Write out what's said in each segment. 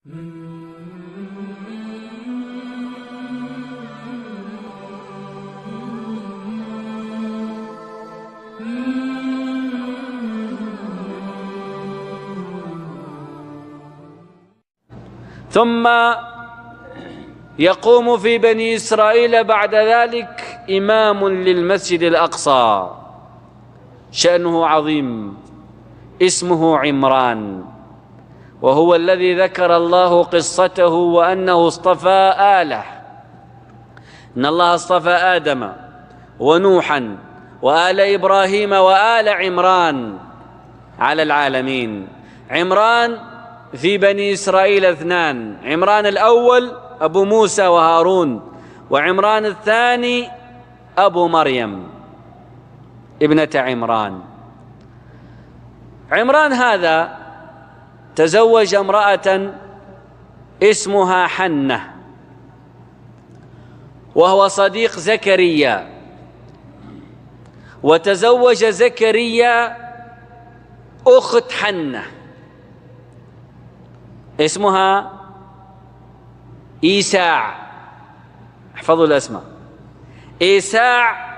ثم يقوم في بني إسرائيل بعد ذلك إمام للمسجد الأقصى شأنه عظيم، اسمه عمران، وهو الذي ذكر الله قصته وأنه اصطفى آله. إن الله اصطفى آدم ونوحا وآل إبراهيم وآل عمران على العالمين. عمران في بني إسرائيل اثنان، عمران الأول أبو موسى وهارون، وعمران الثاني أبو مريم ابنة عمران. عمران هذا تزوج امرأة اسمها حنة، وهو صديق زكريا، وتزوج زكريا أخت حنة اسمها إيساع. احفظوا الأسماء، إيساع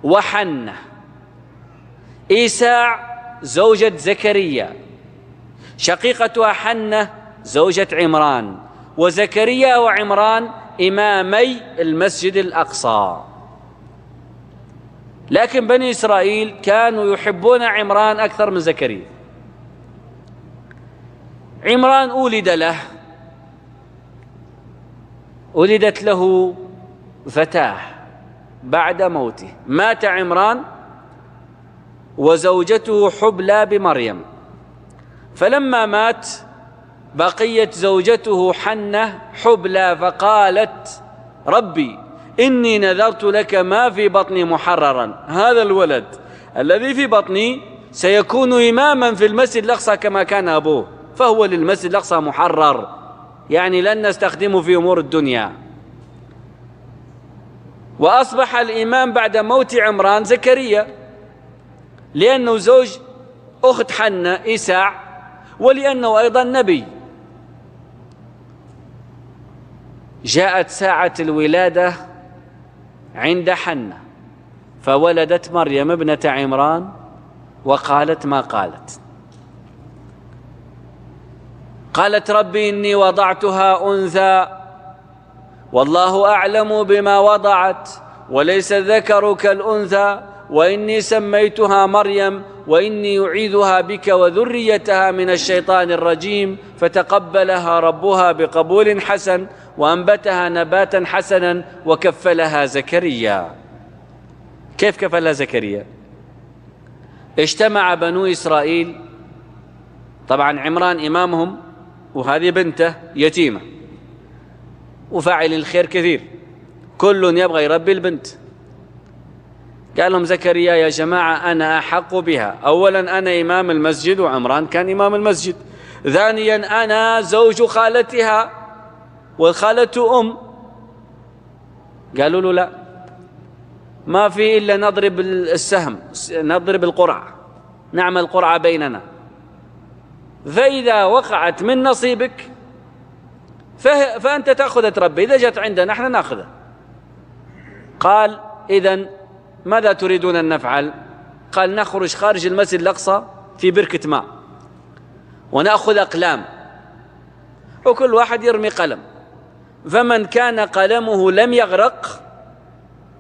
وحنة. إيساع زوجة زكريا، شقيقتها حنة زوجة عمران، وزكريا وعمران إمامي المسجد الأقصى. لكن بني إسرائيل كانوا يحبون عمران أكثر من زكريا. عمران ولدت له فتاة بعد موته، مات عمران وزوجته حبلى بمريم، فلما مات بقيت زوجته حنة حبلى، فقالت: ربي إني نذرت لك ما في بطني محررا، هذا الولد الذي في بطني سيكون إماما في المسجد الأقصى كما كان أبوه، فهو للمسجد الأقصى محرر، يعني لن نستخدمه في أمور الدنيا. وأصبح الإمام بعد موت عمران زكريا، لأنه زوج أخت حنة إيساع، ولأنه أيضا نبي. جاءت ساعة الولادة عند حنة، فولدت مريم ابنة عمران، وقالت ما قالت: ربي إني وضعتها أنثى والله أعلم بما وضعت وليس الذكر كالأنثى، وإني سميتها مريم وإني أعيذها بك وذريتها من الشيطان الرجيم، فتقبلها ربها بقبول حسن وأنبتها نباتا حسنا وكفلها زكريا. كيف كفلها زكريا؟ اجتمع بنو إسرائيل، طبعا عمران إمامهم، وهذه بنته يتيمة، وفاعل الخير كثير، كل يبغى يربي البنت. قال لهم زكريا: يا جماعة أنا أحق بها، أولا أنا إمام المسجد وعمران كان إمام المسجد، ثانيا أنا زوج خالتها والخالة قالوا له: لا، ما في إلا نضرب السهم، نضرب القرعة، نعمل قرعة بيننا، فإذا وقعت من نصيبك فأنت تأخذ تربي، إذا جت عندنا نحن نأخذها. قال: إذن ماذا تريدون أن نفعل؟ قال: نخرج خارج المسجد الأقصى في بركة ماء ونأخذ أقلام، وكل واحد يرمي قلم، فمن كان قلمه لم يغرق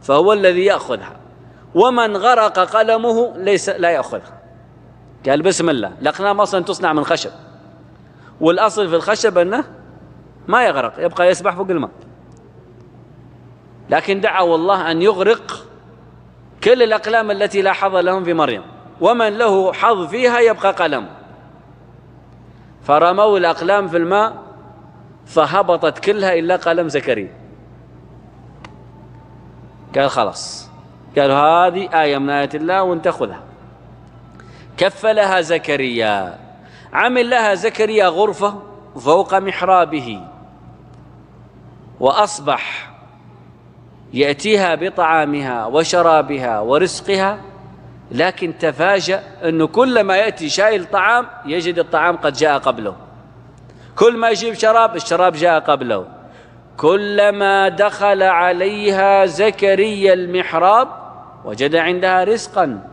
فهو الذي يأخذها، ومن غرق قلمه لا يأخذها. قال: بسم الله. الأقلام أصلا تصنع من خشب، والأصل في الخشب أنه ما يغرق، يبقى يسبح فوق الماء، لكن دعوا الله أن يغرق كل الأقلام التي لا حظ لهم في مريم، ومن له حظ فيها يبقى قلم. فرموا الأقلام في الماء فهبطت كلها إلا قلم زكريا. قال: خلاص، قالوا هذه آية من آيات الله وانت خذها. كفلها زكريا، عمل لها زكريا غرفة فوق محرابه، وأصبح يأتيها بطعامها وشرابها ورزقها، لكن تفاجأ أنه كلما يأتي شايل طعام يجد الطعام قد جاء قبله، كل ما يجيب شراب الشراب جاء قبله. كلما دخل عليها زكريا المحراب وجد عندها رزقا.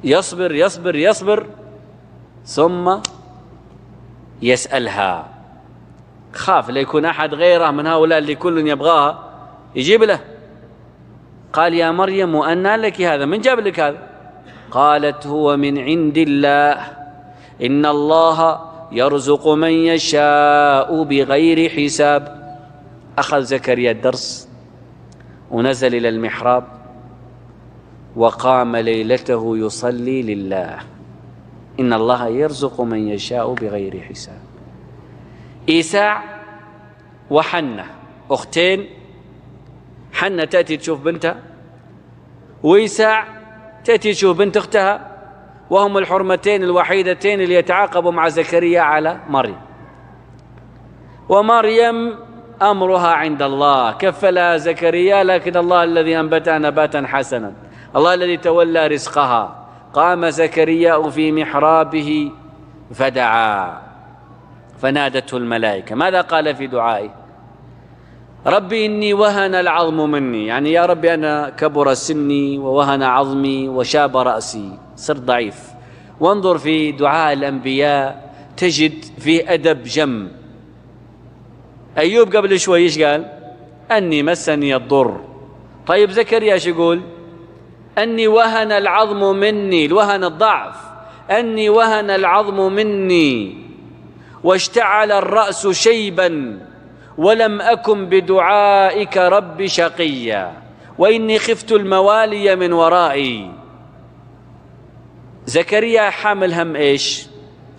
يصبر يصبر يصبر ثم يسألها، خاف لا يكون أحد غيره من هؤلاء اللي كل يبغاها يجيب له. قال يا مريم وأنى لك هذا؟ من جاب لك هذا؟ قالت هو من عند الله إن الله يرزق من يشاء بغير حساب. أخذ زكريا الدرس ونزل إلى المحراب وقام ليلته يصلي لله. إن الله يرزق من يشاء بغير حساب. إيساع وحنة أختين، حنة تأتي تشوف بنتها، وإيساع تأتي تشوف بنت أختها، وهم الحرمتين الوحيدتين اللي يتعاقبوا مع زكريا على مريم. ومريم أمرها عند الله، كفلها زكريا، لكن الله الذي أنبتها نباتا حسنا، الله الذي تولى رزقها. قام زكريا في محرابه فدعا فنادته الملائكة. ماذا قال في دعائه؟ ربي إني وهن العظم مني، يعني يا ربي أنا كبر سني ووهن عظمي وشاب رأسي، صرت ضعيف. وانظر في دعاء الأنبياء تجد فيه أدب جم. أيوب قبل شوي إيش قال؟ أني مسني الضر. طيب زكريا شو يقول؟ أني وهن العظم مني، الوهن الضعف، أني وهن العظم مني واشتعل الرأس شيبا ولم أكن بدعائك رب شقيا وإني خفت الموالي من ورائي. زكريا حامل هم إيش؟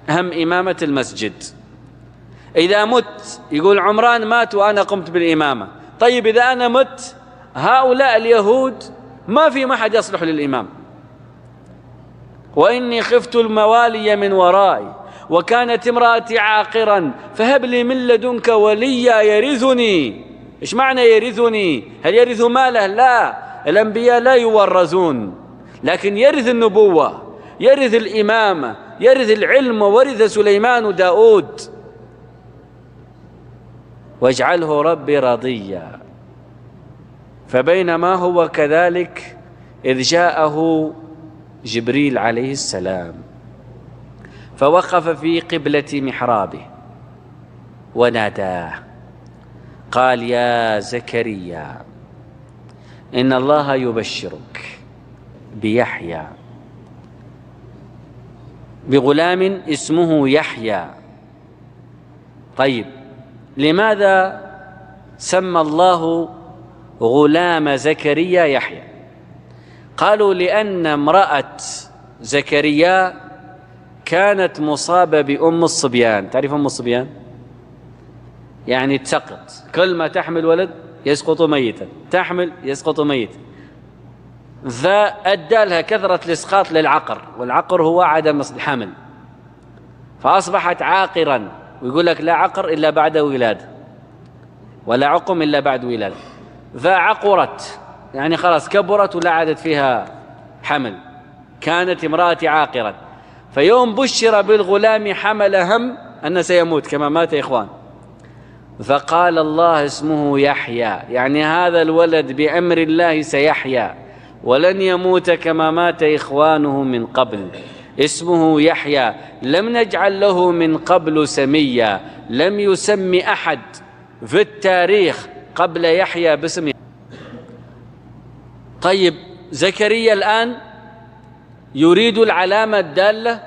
هم إمامة المسجد. إذا مت يقول عمران مات وأنا قمت بالإمامة. طيب إذا أنا مت هؤلاء اليهود ما في ما حد يصلح للإمام. وإني خفت الموالي من ورائي وكانت امرأتي عاقرا فهب لي من لدنك وليا يرثني. إيش معنى يرثني؟ هل يرث ماله؟ لا، الأنبياء لا يورثون، لكن يرث النبوة، يرث الإمامة، يرث العلم، ورث سليمان داود. واجعله ربي رضيا. فبينما هو كذلك إذ جاءه جبريل عليه السلام فوقف في قبلة محرابه وناداه قال يا زكريا إن الله يبشرك بيحيى، بغلام اسمه يحيى. طيب لماذا سمى الله غلام زكريا يحيى؟ قالوا لأن امرأة زكريا كانت مصابة بأم الصبيان. تعرف أم الصبيان؟ يعني تسقط، كل ما تحمل ولد يسقط ميتا، تحمل يسقط ميتا. ذا أدى لها كثرة الإسقاط للعقر، والعقر هو عدم الحمل، فأصبحت عاقرا. ويقول لك لا عقر إلا بعد ولادة، ولا عقم إلا بعد ولادة. ذا عقرت يعني خلاص كبرت ولا عادت فيها حمل، كانت امرأتي عاقرا. فيوم بشر بالغلام حمل هم أنه سيموت كما مات إخوان، فقال الله اسمه يحيى، يعني هذا الولد بأمر الله سيحيا ولن يموت كما مات إخوانه من قبل. اسمه يحيى، لم نجعل له من قبل سميا، لم يسم أحد في التاريخ قبل يحيى باسم. طيب زكريا الآن يريد العلامة الدالة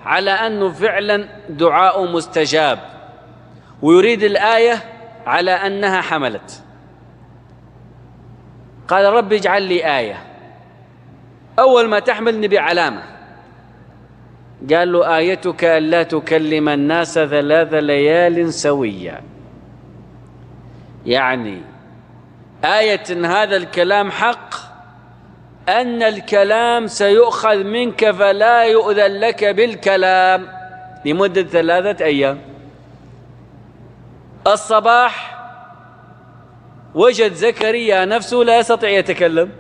على أنه فعلا دعاء مستجاب، ويريد الآية على أنها حملت. قال رب اجعل لي آية، أول ما تحمل نبي علامة. قال له آيتك ألا تكلم الناس 3 ليال سويا، يعني آية إن هذا الكلام حق، أن الكلام سيؤخذ منك فلا يؤذن لك بالكلام لمدة 3 أيام. الصباح وجد زكريا نفسه لا يستطيع يتكلم،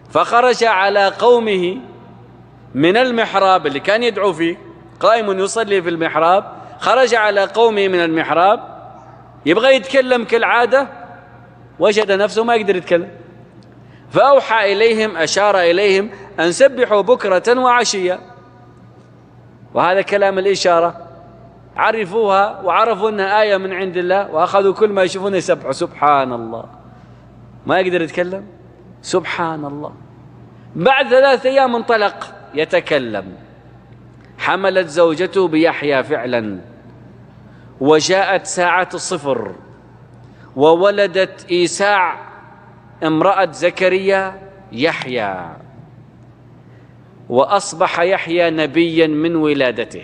فخرج على قومه من المحراب اللي كان يدعو فيه قائم يصلي في المحراب، خرج على قومه من المحراب يبغى يتكلم كالعادة، وجد نفسه ما يقدر يتكلم، فأوحى إليهم، أشار إليهم أن سبحوا بكرة وعشية. وهذا كلام الإشارة، عرفوها وعرفوا أنها آية من عند الله، وأخذوا كل ما يشوفون يسبحوا. سبحان الله، ما يقدر يتكلم، سبحان الله. بعد 3 أيام انطلق يتكلم. حملت زوجته بيحيى فعلا، وجاءت ساعة الصفر، وولدت إيساع امرأة زكريا يحيى، وأصبح يحيى نبيا من ولادته.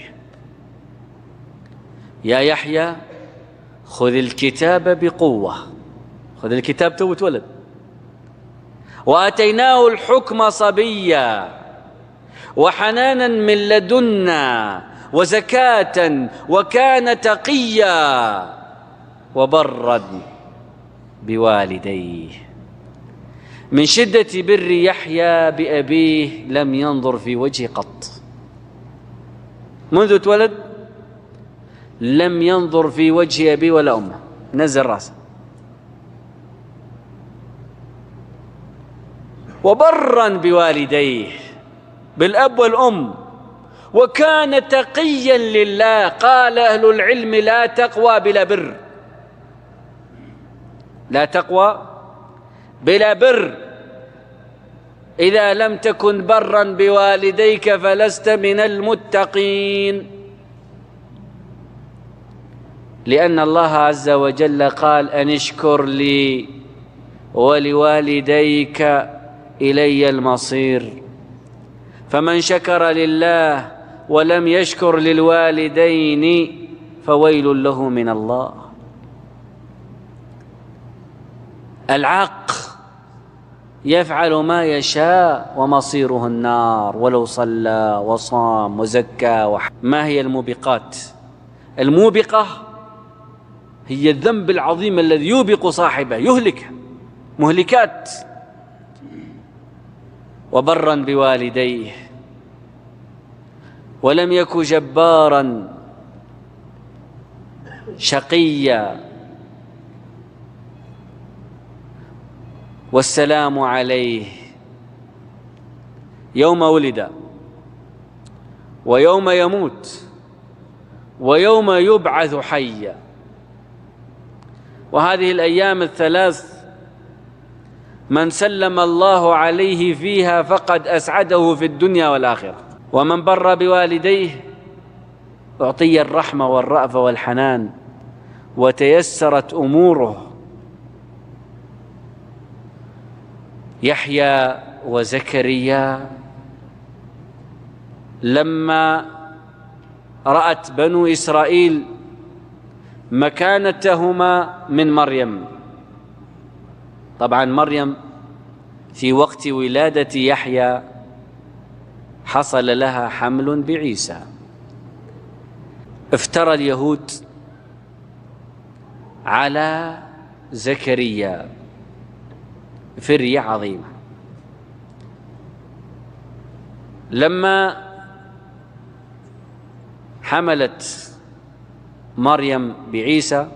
يا يحيى خذ الكتاب بقوة، خذ الكتاب، تو تولد. وآتيناه الحكم صبيا، وحنانا من لدنا، وزكاة، وكان تقيا، وبرا بوالديه. من شدة بر يحيى بأبيه لم ينظر في وجهه قط، منذ اتولد لم ينظر في وجه أبيه ولا أمه، نزل راسه. وبرا بوالديه، بالأب والأم، وكان تقيا لله. قال أهل العلم: لا تقوى بلا بر، لا تقوى بلا بر. إذا لم تكن برا بوالديك فلست من المتقين، لأن الله عز وجل قال: أن اشكر لي ولوالديك إلي المصير. فمن شكر لله ولم يشكر للوالدين فويل له من الله. العاق يفعل ما يشاء ومصيره النار، ولو صلى وصام وزكى ما هي الموبقات؟ الموبقة هي الذنب العظيم الذي يوبق صاحبه، يهلكه، مهلكات. وبرا بوالديه، ولم يك جبارا شقيا. والسلام عليه يوم ولد، ويوم يموت، ويوم يبعث حيا. وهذه الأيام 3 من سلم الله عليه فيها فقد أسعده في الدنيا والآخرة. ومن بر بوالديه أعطي الرحمة والرأفة والحنان، وتيسرت أموره. يحيى وزكريا لما رأت بنو إسرائيل مكانتهما من مريم، طبعا مريم في وقت ولادة يحيى حصل لها حمل بعيسى، افترى اليهود على زكريا فرية عظيمة. لما حملت مريم بعيسى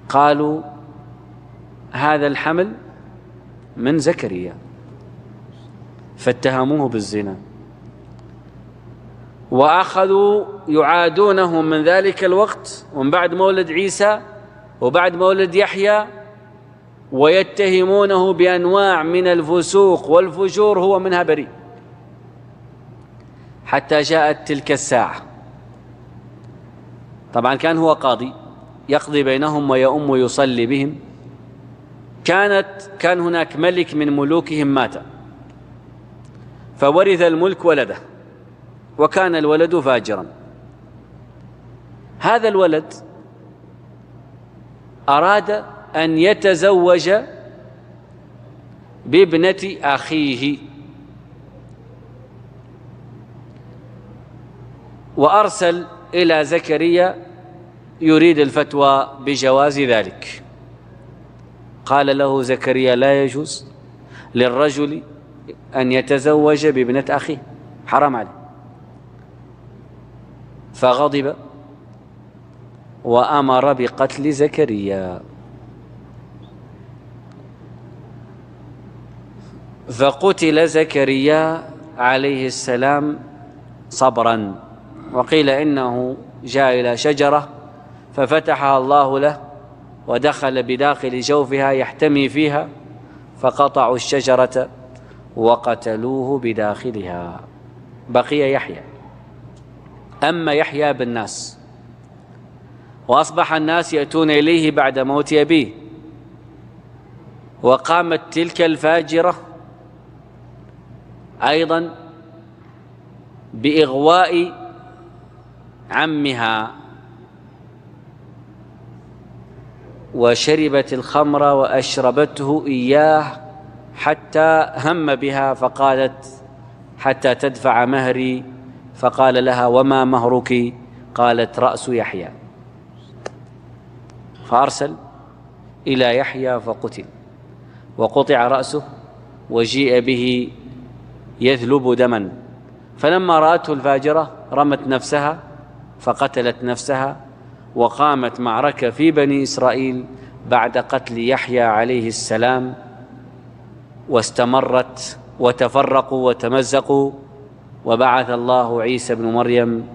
قالوا هذا الحمل من زكريا، فاتهموه بالزنا، وأخذوا يعادونه من ذلك الوقت ومن بعد مولد عيسى وبعد مولد يحيى، ويتهمونه بأنواع من الفسوق والفجور هو منها بريء، حتى جاءت تلك الساعة. طبعا كان هو قاضي يقضي بينهم ويؤم ويصلي بهم. كان هناك ملك من ملوكهم مات، فورث الملك ولده، وكان الولد فاجرا. هذا الولد أراد أن يتزوج بابنة أخيه، وأرسل إلى زكريا يريد الفتوى بجواز ذلك. قال له زكريا: لا يجوز للرجل أن يتزوج بابنة أخيه، حرام عليه. فغضب وأمر بقتل زكريا. فقتل زكريا عليه السلام صبرا، وقيل إنه جاء إلى شجرة ففتحها الله له ودخل بداخل جوفها يحتمي فيها، فقطعوا الشجرة وقتلوه بداخلها. بقي يحيى. أما يحيى بالناس، وأصبح الناس يأتون إليه بعد موت أبيه، وقامت تلك الفاجرة أيضا بإغواء عمها، وشربت الخمر وأشربته إياه حتى هم بها، فقالت حتى تدفع مهري، فقال لها وما مهرك؟ قالت رأس يحيى. فأرسل إلى يحيى فقتل، وقطع رأسه وجيء به يذلب دما. فلما رأته الفاجرة رمت نفسها فقتلت نفسها، وقامت معركة في بني إسرائيل بعد قتل يحيى عليه السلام، واستمرت وتفرقوا وتمزقوا، وبعث الله عيسى بن مريم،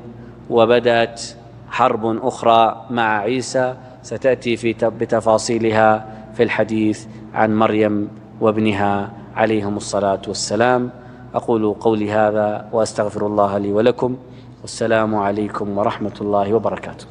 وبدأت حرب أخرى مع عيسى ستأتي بتفاصيلها في الحديث عن مريم وابنها عليهم الصلاة والسلام. أقول قولي هذا وأستغفر الله لي ولكم، والسلام عليكم ورحمة الله وبركاته.